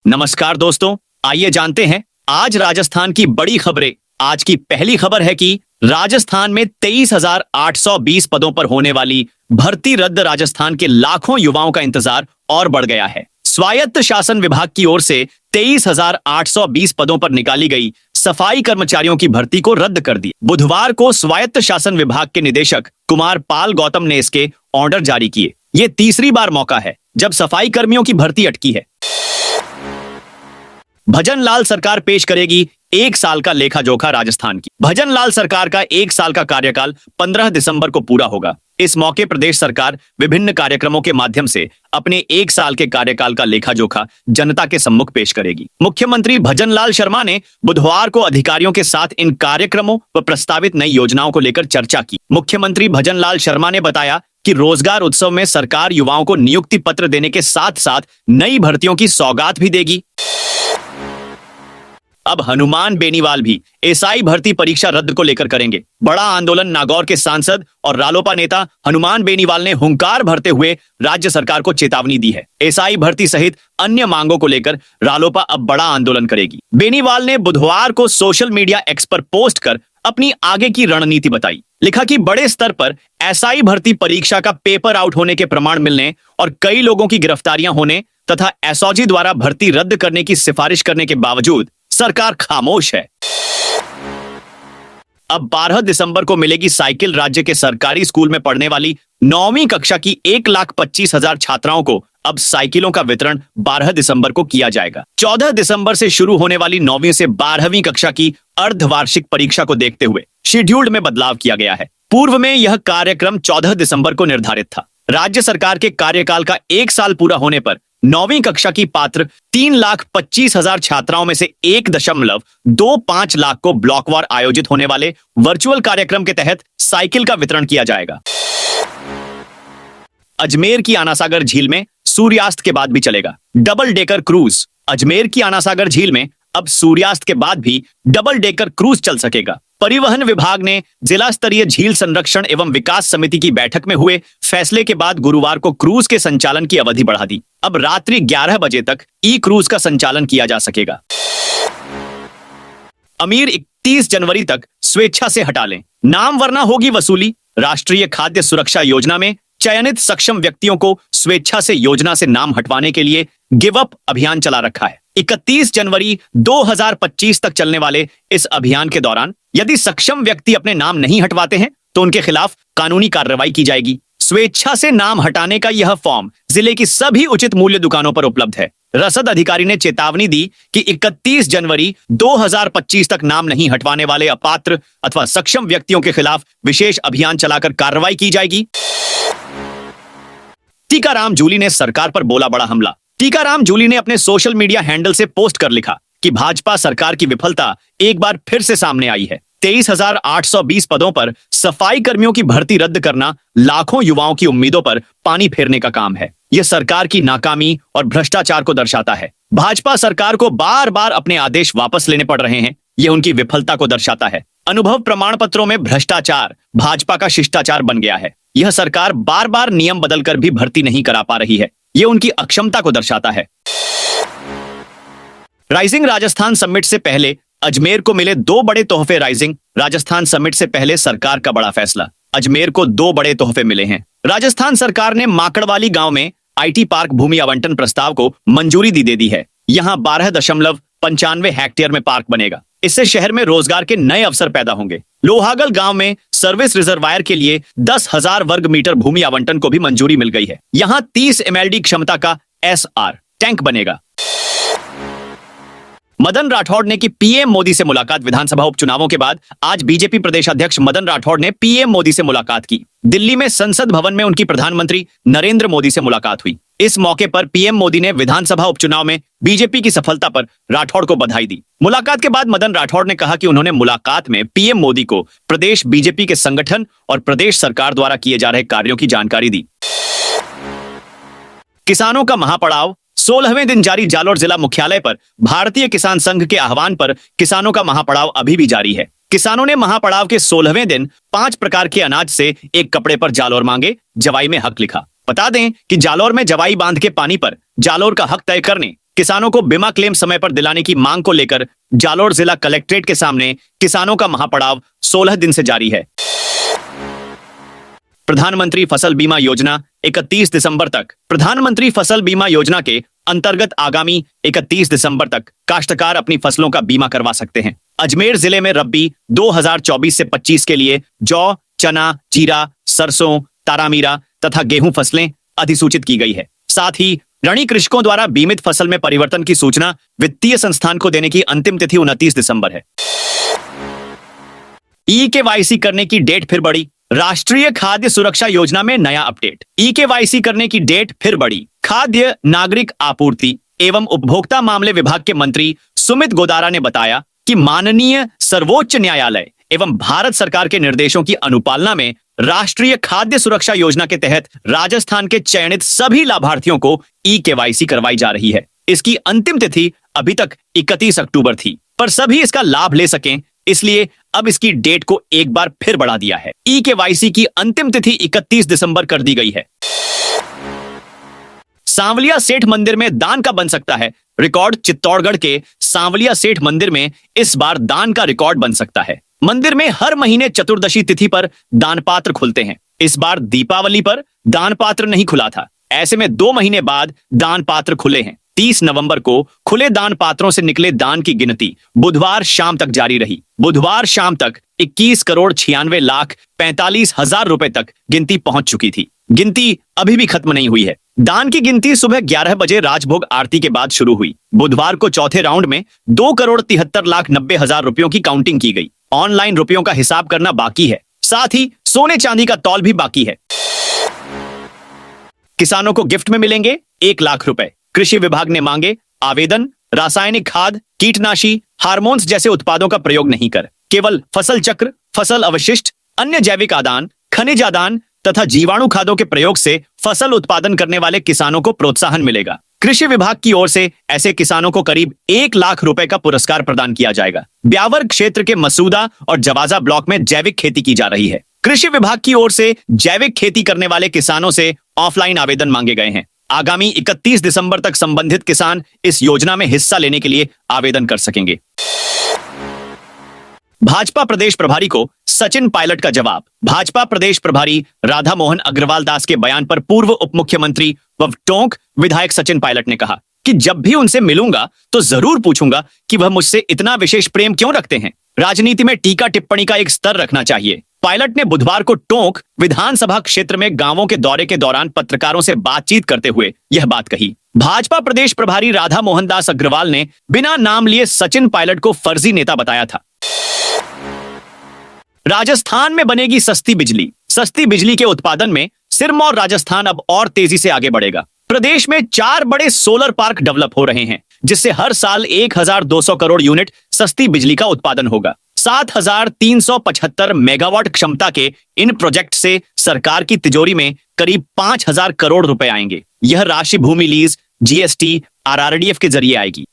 नमस्कार दोस्तों, आइए जानते हैं आज राजस्थान की बड़ी खबरें। आज की पहली खबर है कि राजस्थान में 23,820 पदों पर होने वाली भर्ती रद्द। राजस्थान के लाखों युवाओं का इंतजार और बढ़ गया है। स्वायत्त शासन विभाग की ओर से 23,820 पदों पर निकाली गई सफाई कर्मचारियों की भर्ती को रद्द कर दी। बुधवार को स्वायत्त शासन विभाग के निदेशक कुमार पाल गौतम ने इसके ऑर्डर जारी किए। ये तीसरी बार मौका है जब सफाई कर्मियों की भर्ती अटकी है। भजन लाल सरकार पेश करेगी 1 साल का लेखा जोखा। राजस्थान की भजन लाल सरकार का 1 साल का कार्यकाल 15 दिसंबर को पूरा होगा। इस मौके प्रदेश सरकार विभिन्न कार्यक्रमों के माध्यम से अपने 1 साल के कार्यकाल का लेखा जोखा जनता के सम्मुख पेश करेगी। मुख्यमंत्री भजन लाल शर्मा ने बुधवार को अधिकारियों के साथ इन कार्यक्रमों व प्रस्तावित नई योजनाओं को लेकर चर्चा की। मुख्यमंत्री भजन लाल शर्मा ने बताया कि रोजगार उत्सव में सरकार युवाओं को नियुक्ति पत्र देने के साथ साथ नई भर्तियों की सौगात भी देगी। अब हनुमान बेनीवाल भी एसआई भर्ती परीक्षा रद्द को लेकर करेंगे बड़ा आंदोलन। नागौर के सांसद और रालोपा नेता हनुमान बेनीवाल ने हुंकार भरते हुए राज्य सरकार को चेतावनी दी है। एसआई भर्ती सहित अन्य मांगों को लेकर रालोपा अब बड़ा आंदोलन करेगी। बेनीवाल ने बुधवार को सोशल मीडिया एक्स पर पोस्ट कर अपनी आगे की रणनीति बताई। लिखा कि बड़े स्तर पर एसआई भर्ती परीक्षा का पेपर आउट होने के प्रमाण मिलने और कई लोगों की गिरफ्तारियां होने तथा एसओजी द्वारा भर्ती रद्द करने की सिफारिश करने के बावजूद सरकार खामोश है। अब 12 दिसंबर को मिलेगी साइकिल। राज्य के सरकारी स्कूल में पढ़ने वाली 9वीं कक्षा की 1,25,000 छात्राओं को अब साइकिलों का वितरण 12 दिसंबर को किया जाएगा। 14 दिसंबर से शुरू होने वाली 9वीं से 12वीं कक्षा की अर्धवार्षिक परीक्षा को देखते हुए शेड्यूल्ड में बदलाव किया गया है। पूर्व में यह कार्यक्रम 14 दिसंबर को निर्धारित था। राज्य सरकार के कार्यकाल का 1 साल पूरा होने पर 9वीं कक्षा की पात्र 3,25,000 छात्राओं में से 1.25 लाख को ब्लॉकवार आयोजित होने वाले वर्चुअल कार्यक्रम के तहत साइकिल का वितरण किया जाएगा। अजमेर की आनासागर झील में सूर्यास्त के बाद भी चलेगा डबल डेकर क्रूज। अजमेर की आनासागर झील में अब सूर्यास्त के बाद भी डबल डेकर क्रूज चल सकेगा। परिवहन विभाग ने जिला स्तरीय झील संरक्षण एवं विकास समिति की बैठक में हुए फैसले के बाद गुरुवार को क्रूज के संचालन की अवधि बढ़ा दी। अब रात्रि 11 बजे तक ई क्रूज का संचालन किया जा सकेगा। अमीर 31 जनवरी तक स्वेच्छा से हटा लें, नाम वरना होगी वसूली। राष्ट्रीय खाद्य सुरक्षा योजना में चयनित सक्षम व्यक्तियों को स्वेच्छा से योजना से नाम हटवाने के लिए गिव अप अभियान चला रखा है। 31 जनवरी 2025 तक चलने वाले इस अभियान के दौरान यदि सक्षम व्यक्ति अपने नाम नहीं हटवाते हैं तो उनके खिलाफ कानूनी कार्रवाई की जाएगी। स्वेच्छा से नाम हटाने का यह फॉर्म जिले की सभी उचित मूल्य दुकानों पर उपलब्ध है। रसद अधिकारी ने चेतावनी दी कि 31 जनवरी 2025 तक नाम नहीं हटवाने वाले अपात्र अथवा सक्षम व्यक्तियों के खिलाफ विशेष अभियान चलाकर कार्रवाई की जाएगी। टीकाराम जूली ने सरकार पर बोला बड़ा हमला। टीकाराम जूली ने अपने सोशल मीडिया हैंडल से पोस्ट कर लिखा कि भाजपा सरकार की विफलता एक बार फिर से सामने आई है। 23,820 पदों पर सफाई कर्मियों की भर्ती रद्द करना लाखों युवाओं की उम्मीदों पर पानी फेरने का काम है। यह सरकार की नाकामी और भ्रष्टाचार को दर्शाता है। भाजपा सरकार को बार बार अपने आदेश वापस लेने पड़ रहे हैं। यह उनकी विफलता को दर्शाता है। अनुभव प्रमाण पत्रों में भ्रष्टाचार भाजपा का शिष्टाचार बन गया है। यह सरकार बार बार नियम बदलकर भी भर्ती नहीं करा पा रही है। यह उनकी अक्षमता को दर्शाता है। राइजिंग राजस्थान समिट से पहले अजमेर को मिले 2 बड़े तोहफे। राइजिंग राजस्थान समिट से पहले सरकार का बड़ा फैसला। अजमेर को 2 बड़े तोहफे मिले हैं। राजस्थान सरकार ने माकड़वाली गांव में आईटी पार्क भूमि आवंटन प्रस्ताव को मंजूरी दे दी है। यहां 12.95 हेक्टेयर में पार्क बनेगा। इससे शहर में रोजगार के नए अवसर पैदा होंगे। लोहागल गांव में सर्विस रिजर्वायर के लिए 10,000 वर्ग मीटर भूमि आवंटन को भी मंजूरी मिल गई है। यहां 30 MLD क्षमता का एसआर टैंक बनेगा। मदन राठौड़ ने की पीएम मोदी से मुलाकात। विधानसभा उपचुनावों के बाद आज बीजेपी प्रदेश अध्यक्ष मदन राठौड़ ने पीएम मोदी से मुलाकात की। दिल्ली में संसद भवन में उनकी प्रधानमंत्री नरेंद्र मोदी से मुलाकात हुई। इस मौके पर पीएम मोदी ने विधानसभा उपचुनाव में बीजेपी की सफलता पर राठौड़ को बधाई दी। मुलाकात के बाद मदन राठौड़ ने कहा कि उन्होंने मुलाकात में पीएम मोदी को प्रदेश बीजेपी के संगठन और प्रदेश सरकार द्वारा किए जा रहे कार्यों की जानकारी दी। किसानों का महापड़ाव 16वें दिन जारी। जालोर जिला मुख्यालय पर भारतीय किसान संघ के आह्वान पर किसानों का महापड़ाव अभी भी जारी है। किसानों ने महापड़ाव के 16वें दिन 5 प्रकार के अनाज से एक कपड़े पर जालोर मांगे, जवाई में हक लिखा। बता दें कि जालोर में जवाई बांध के पानी पर जालोर का हक तय करने किसानों को बीमा क्लेम समय पर दिलाने की मांग को लेकर जालोर जिला कलेक्ट्रेट के सामने किसानों का महापड़ाव 16 दिन से जारी है। प्रधानमंत्री फसल बीमा योजना 31 दिसंबर तक। प्रधानमंत्री फसल बीमा योजना के अंतर्गत आगामी 31 दिसंबर तक काश्तकार अपनी फसलों का बीमा करवा सकते हैं। अजमेर जिले में रब्बी 2024 से 25 के लिए जौ, चना, जीरा, सरसों, तारामीरा तथा गेहूं फसलें अधिसूचित की गई है। साथ ही ऋणी कृषकों द्वारा बीमित फसल में परिवर्तन की सूचना वित्तीय संस्थान को देने की अंतिम तिथि 29 दिसंबर है। ई-केवाईसी करने की डेट फिर बढ़ी। राष्ट्रीय खाद्य सुरक्षा योजना में नया अपडेट। ई-केवाईसी करने की डेट फिर बढ़ी। खाद्य नागरिक आपूर्ति एवं उपभोक्ता मामले विभाग के मंत्री सुमित गोदारा ने बताया कि माननीय सर्वोच्च न्यायालय एवं भारत सरकार के निर्देशों की अनुपालना में राष्ट्रीय खाद्य सुरक्षा योजना के तहत राजस्थान के चयनित सभी लाभार्थियों को ई-केवाईसी करवाई जा रही है। इसकी अंतिम तिथि अभी तक 31 अक्टूबर थी, पर सभी इसका लाभ ले सकें, इसलिए अब इसकी डेट को एक बार फिर बढ़ा दिया है। ई-केवाईसी की अंतिम तिथि 31 दिसंबर कर दी गई है। सांवलिया सेठ मंदिर में दान का बन सकता है रिकॉर्ड। चित्तौड़गढ़ के सांवलिया सेठ मंदिर में इस बार दान का रिकॉर्ड बन सकता है। मंदिर में हर महीने चतुर्दशी तिथि पर दान पात्र खुलते हैं। इस बार दीपावली पर दान पात्र नहीं खुला था। ऐसे में 2 महीने बाद दान पात्र खुले हैं। 30 नवंबर को खुले दान पात्रों से निकले दान की गिनती बुधवार शाम तक जारी रही। बुधवार शाम तक 21,96,45,000 रुपए तक गिनती पहुंच चुकी थी। गिनती अभी भी खत्म नहीं हुई है। दान की गिनती सुबह 11 बजे राजभोग आरती के बाद शुरू हुई। बुधवार को चौथे राउंड में 2,73,90,000 रुपयों की काउंटिंग की गई। ऑनलाइन रुपयों का हिसाब करना बाकी है, साथ ही सोने चांदी का तौल भी बाकी है। किसानों को गिफ्ट में मिलेंगे 1 लाख रुपए। कृषि विभाग ने मांगे आवेदन। रासायनिक खाद, कीटनाशी, हार्मोन्स जैसे उत्पादों का प्रयोग नहीं कर केवल फसल चक्र, फसल अवशिष्ट, अन्य जैविक आदान, खनिज आदान तथा जीवाणु खादों के प्रयोग से फसल उत्पादन करने वाले किसानों को प्रोत्साहन मिलेगा। कृषि विभाग की ओर से ऐसे किसानों को करीब 1 लाख रुपए का पुरस्कार प्रदान किया जाएगा। ब्यावर क्षेत्र के मसूदा और जवाजा ब्लॉक में जैविक खेती की जा रही है। कृषि विभाग की ओर से जैविक खेती करने वाले किसानों से ऑफलाइन आवेदन मांगे गए हैं। आगामी 31 दिसंबर तक संबंधित किसान इस योजना में हिस्सा लेने के लिए आवेदन कर सकेंगे। भाजपा प्रदेश प्रभारी को सचिन पायलट का जवाब। भाजपा प्रदेश प्रभारी राधा मोहन अग्रवाल दास के बयान पर पूर्व उप मुख्यमंत्री व टोंक विधायक सचिन पायलट ने कहा कि जब भी उनसे मिलूंगा तो जरूर पूछूंगा कि वह मुझसे इतना विशेष प्रेम क्यों रखते हैं। राजनीति में टीका टिप्पणी का एक स्तर रखना चाहिए। पायलट ने बुधवार को टोंक विधानसभा क्षेत्र में गांवों के दौरे के दौरान पत्रकारों से बातचीत करते हुए यह बात कही। भाजपा प्रदेश प्रभारी राधा मोहन दास अग्रवाल ने बिना नाम लिए सचिन पायलट को फर्जी नेता बताया था। राजस्थान में बनेगी सस्ती बिजली। सस्ती बिजली के उत्पादन में सिरमौर राजस्थान अब और तेजी से आगे बढ़ेगा। प्रदेश में 4 बड़े सोलर पार्क डेवलप हो रहे हैं, जिससे हर साल 1,200 करोड़ यूनिट सस्ती बिजली का उत्पादन होगा। 7,375 मेगावाट क्षमता के इन प्रोजेक्ट से सरकार की तिजोरी में करीब 5,000 करोड़ रुपए आएंगे। यह राशि भूमि लीज, जीएसटी, आरआरडीएफ के जरिए आएगी।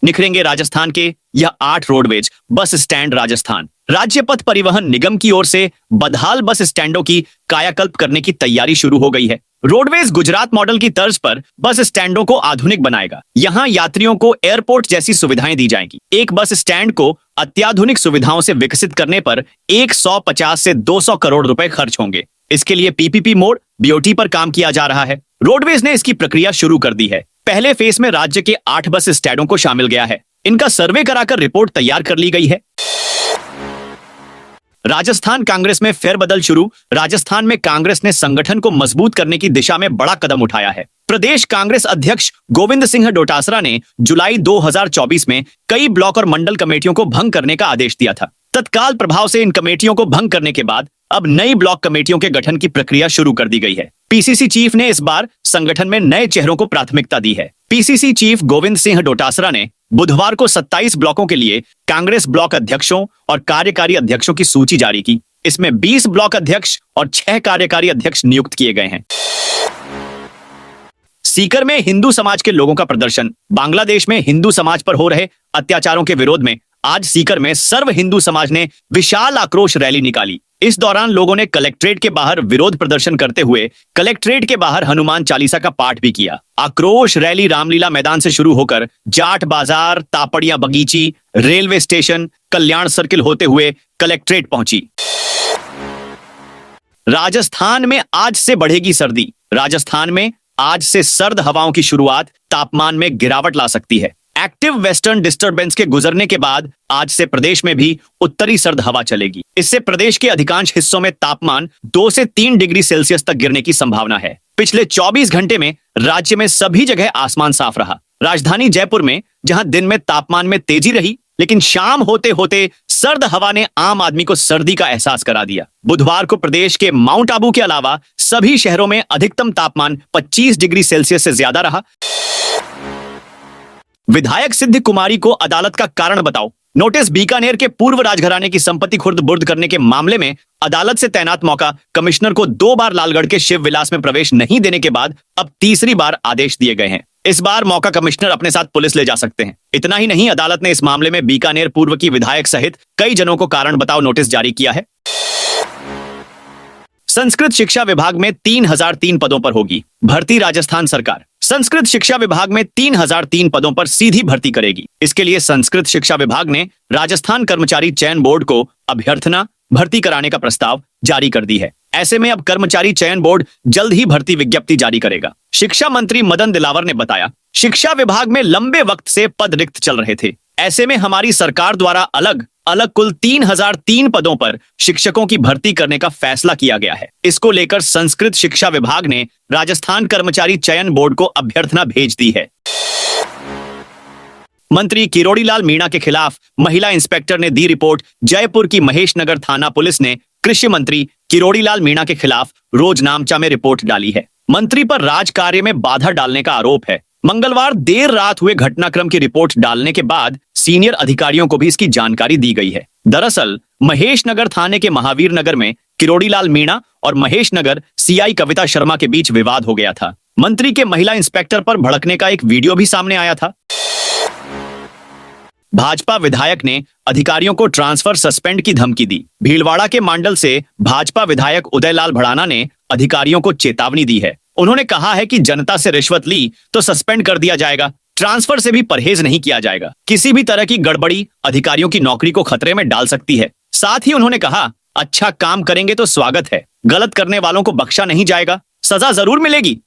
निखरेंगे राजस्थान के यह 8 रोडवेज बस स्टैंड। राजस्थान राज्य पथ परिवहन निगम की ओर से बदहाल बस स्टैंडों की कायाकल्प करने की तैयारी शुरू हो गई है। रोडवेज गुजरात मॉडल की तर्ज पर बस स्टैंडों को आधुनिक बनाएगा। यहां यात्रियों को एयरपोर्ट जैसी सुविधाएं दी जाएंगी। एक बस स्टैंड को अत्याधुनिक सुविधाओं से विकसित करने पर 150 से 200 करोड़ रुपए खर्च होंगे। इसके लिए पीपीपी मोड, बीओटी पर काम किया जा रहा है। रोडवेज ने इसकी प्रक्रिया शुरू कर दी है। पहले फेज में राज्य के 8 बस स्टैंडों को शामिल गया है। इनका सर्वे कराकर रिपोर्ट तैयार कर ली गई है। राजस्थान कांग्रेस में फेरबदल शुरू। राजस्थान में कांग्रेस ने संगठन को मजबूत करने की दिशा में बड़ा कदम उठाया है। प्रदेश कांग्रेस अध्यक्ष गोविंद सिंह डोटासरा ने जुलाई 2024 में कई ब्लॉक और मंडल कमेटियों को भंग करने का आदेश दिया था। तत्काल प्रभाव से इन कमेटियों को भंग करने के बाद अब नई ब्लॉक कमेटियों के गठन की प्रक्रिया शुरू कर दी गई है। पीसीसी चीफ ने इस बार संगठन में नए चेहरों को प्राथमिकता दी है। पीसीसी चीफ गोविंद सिंह डोटासरा ने बुधवार को 27 ब्लॉकों के लिए कांग्रेस ब्लॉक अध्यक्षों और कार्यकारी अध्यक्षों की सूची जारी की। इसमें 20 ब्लॉक अध्यक्ष और 6 कार्यकारी अध्यक्ष नियुक्त किए गए हैं। सीकर में हिंदू समाज के लोगों का प्रदर्शन। बांग्लादेश में हिंदू समाज पर हो रहे अत्याचारों के विरोध में आज सीकर में सर्व हिंदू समाज ने विशाल आक्रोश रैली निकाली। इस दौरान लोगों ने कलेक्ट्रेट के बाहर विरोध प्रदर्शन करते हुए कलेक्ट्रेट के बाहर हनुमान चालीसा का पाठ भी किया। आक्रोश रैली रामलीला मैदान से शुरू होकर जाट बाजार, तापड़िया बगीची, रेलवे स्टेशन, कल्याण सर्किल होते हुए कलेक्ट्रेट पहुंची। राजस्थान में आज से बढ़ेगी सर्दी। राजस्थान में आज से सर्द हवाओं की शुरुआत तापमान में गिरावट ला सकती है। एक्टिव वेस्टर्न डिस्टर्बेंस के गुजरने के बाद आज से प्रदेश में भी उत्तरी सर्द हवा चलेगी। इससे प्रदेश के अधिकांश हिस्सों में तापमान 2 से 3 डिग्री सेल्सियस तक गिरने की संभावना है। पिछले 24 घंटे में राज्य में सभी जगह आसमान साफ रहा। राजधानी जयपुर में जहां दिन में तापमान में तेजी रही, लेकिन शाम होते होते सर्द हवा ने आम आदमी को सर्दी का एहसास करा दिया। बुधवार को प्रदेश के माउंट आबू के अलावा सभी शहरों में अधिकतम तापमान 25 डिग्री सेल्सियस से ज्यादा रहा। विधायक सिद्ध कुमारी को अदालत का कारण बताओ। नोटिस। बीकानेर के पूर्व राजघराने की संपत्ति खुर्द बुर्द करने के मामले में अदालत से तैनात मौका कमिश्नर को 2 बार लालगढ़ के शिव विलास में प्रवेश नहीं देने के बाद अब तीसरी बार आदेश दिए गए हैं। इस बार मौका कमिश्नर अपने साथ पुलिस ले जा सकते हैं। इतना ही नहीं, अदालत ने इस मामले में बीकानेर पूर्व की विधायक सहित कई जनों को कारण बताओ नोटिस जारी किया है। संस्कृत शिक्षा विभाग में 3003 पदों पर होगी भर्ती। राजस्थान सरकार संस्कृत शिक्षा विभाग में 3003 पदों पर सीधी भर्ती करेगी। इसके लिए संस्कृत शिक्षा विभाग ने राजस्थान कर्मचारी चयन बोर्ड को अभ्यर्थना भर्ती कराने का प्रस्ताव जारी कर दी है। ऐसे में अब कर्मचारी चयन बोर्ड जल्द ही भर्ती विज्ञप्ति जारी करेगा। शिक्षा मंत्री मदन दिलावर ने बताया, शिक्षा विभाग में लंबे वक्त से पद रिक्त चल रहे थे। ऐसे में हमारी सरकार द्वारा अलग अलग कुल 3003 पदों पर शिक्षकों की भर्ती करने का फैसला किया गया है। इसको लेकर संस्कृत शिक्षा विभाग ने राजस्थान कर्मचारी चयन बोर्ड को अभ्यर्थना भेज दी है। मंत्री किरोड़ीलाल मीणा के खिलाफ महिला इंस्पेक्टर ने दी रिपोर्ट। जयपुर की महेशनगर थाना पुलिस ने कृषि मंत्री किरोड़ीलाल मीणा के खिलाफ रोज नामचा में रिपोर्ट डाली है। मंत्री पर राज कार्य में बाधा डालने का आरोप है। मंगलवार देर रात हुए घटनाक्रम की रिपोर्ट डालने के बाद सीनियर अधिकारियों को भी इसकी जानकारी दी गई है। दरअसल महेशनगर थाने के महावीर नगर में किरोड़ीलाल मीणा और महेशनगर सीआई कविता शर्मा के बीच विवाद हो गया था। मंत्री के महिला इंस्पेक्टर पर भड़कने का एक वीडियो भी सामने आया था। भाजपा विधायक ने अधिकारियों को ट्रांसफर सस्पेंड की धमकी दी। भीलवाड़ा के मांडल से भाजपा विधायक उदयलाल भड़ाना ने अधिकारियों को चेतावनी दी है। उन्होंने कहा है कि जनता से रिश्वत ली तो सस्पेंड कर दिया जाएगा, ट्रांसफर से भी परहेज नहीं किया जाएगा। किसी भी तरह की गड़बड़ी अधिकारियों की नौकरी को खतरे में डाल सकती है। साथ ही उन्होंने कहा, अच्छा काम करेंगे तो स्वागत है, गलत करने वालों को बख्शा नहीं जाएगा, सजा जरूर मिलेगी।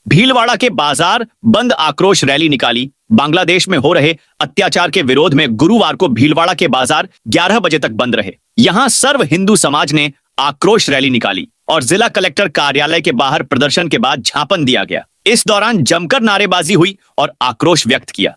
भीलवाड़ा के बाजार बंद आक्रोश रैली निकाली। बांग्लादेश में हो रहे अत्याचार के विरोध में गुरुवार को भीलवाड़ा के बाजार 11 बजे तक बंद रहे। यहां सर्व हिंदू समाज ने आक्रोश रैली निकाली और जिला कलेक्टर कार्यालय के बाहर प्रदर्शन के बाद झापन दिया गया। इस दौरान जमकर नारेबाजी हुई और आक्रोश व्यक्त किया।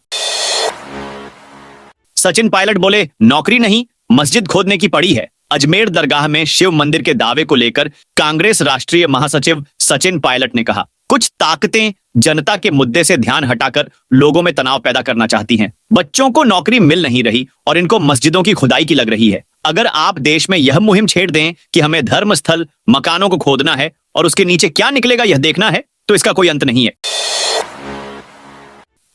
सचिन पायलट बोले, नौकरी नहीं मस्जिद खोदने की पड़ी है। अजमेर दरगाह में शिव मंदिर के दावे को लेकर कांग्रेस राष्ट्रीय महासचिव सचिन पायलट ने कहा, कुछ ताकतें जनता के मुद्दे से ध्यान हटाकर लोगों में तनाव पैदा करना चाहती हैं। बच्चों को नौकरी मिल नहीं रही और इनको मस्जिदों की खुदाई की लग रही है। अगर आप देश में यह मुहिम छेड़ दें कि हमें धर्म स्थल मकानों को खोदना है और उसके नीचे क्या निकलेगा यह देखना है, तो इसका कोई अंत नहीं है।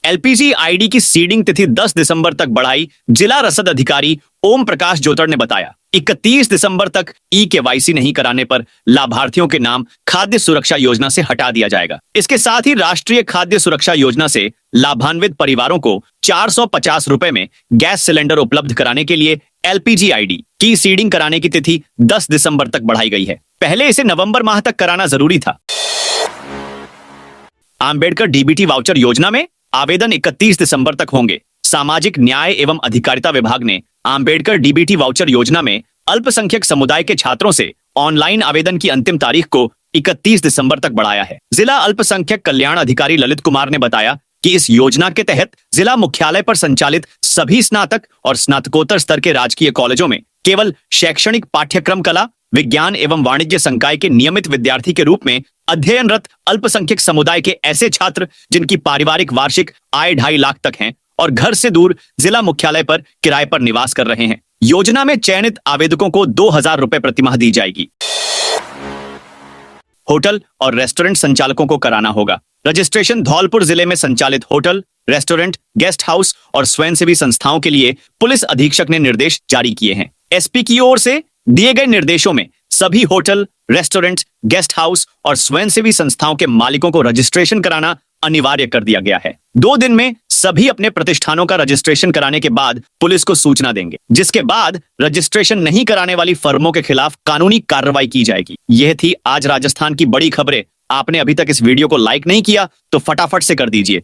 एलपीजी आईडी की सीडिंग तिथि 10 दिसंबर तक बढ़ाई। जिला रसद अधिकारी ओम प्रकाश जोतर ने बताया, 31 दिसंबर तक ई-केवाईसी नहीं कराने पर लाभार्थियों के नाम खाद्य सुरक्षा योजना से हटा दिया जाएगा। इसके साथ ही राष्ट्रीय खाद्य सुरक्षा योजना से लाभान्वित परिवारों को 450 रुपए में गैस सिलेंडर उपलब्ध कराने के लिए एलपीजी आईडी की सीडिंग कराने की तिथि 10 दिसंबर तक बढ़ाई गई है। पहले इसे नवंबर माह तक कराना जरूरी था। आंबेडकर डीबीटी वाउचर योजना में आवेदन 31 दिसंबर तक होंगे। सामाजिक न्याय एवं अधिकारिता विभाग ने आंबेडकर डीबीटी वाउचर योजना में अल्पसंख्यक समुदाय के छात्रों से ऑनलाइन आवेदन की अंतिम तारीख को 31 दिसंबर तक बढ़ाया है। जिला अल्पसंख्यक कल्याण अधिकारी ललित कुमार ने बताया कि इस योजना के तहत जिला मुख्यालय पर संचालित सभी स्नातक और स्नातकोत्तर स्तर के राजकीय कॉलेजों में केवल शैक्षणिक पाठ्यक्रम कला, विज्ञान एवं वाणिज्य संकाय के नियमित विद्यार्थी के रूप में अध्ययनरत अल्पसंख्यक समुदाय के ऐसे छात्र जिनकी पारिवारिक वार्षिक आय 2.5 लाख तक है और घर से दूर जिला मुख्यालय पर किराए पर निवास कर रहे हैं। योजना में चयनित आवेदकों को 2000 रुपए प्रतिमाह दी जाएगी। होटल और रेस्टोरेंट संचालकों को कराना होगा रजिस्ट्रेशन। धौलपुर जिले में संचालित होटल, रेस्टोरेंट, गेस्ट हाउस और स्वयंसेवी संस्थाओं के लिए पुलिस अधीक्षक ने निर्देश जारी किए हैं। एसपी की ओर से दिए गए निर्देशों में सभी होटल, रेस्टोरेंट, गेस्ट हाउस और स्वयंसेवी संस्थाओं के मालिकों को रजिस्ट्रेशन कराना अनिवार्य कर दिया गया है। 2 दिन में सभी अपने प्रतिष्ठानों का रजिस्ट्रेशन कराने के बाद पुलिस को सूचना देंगे, जिसके बाद रजिस्ट्रेशन नहीं कराने वाली फर्मों के खिलाफ कानूनी कार्रवाई की जाएगी। यह थी आज राजस्थान की बड़ी खबरें। आपने अभी तक इस वीडियो को लाइक नहीं किया तो फटाफट से कर दीजिए।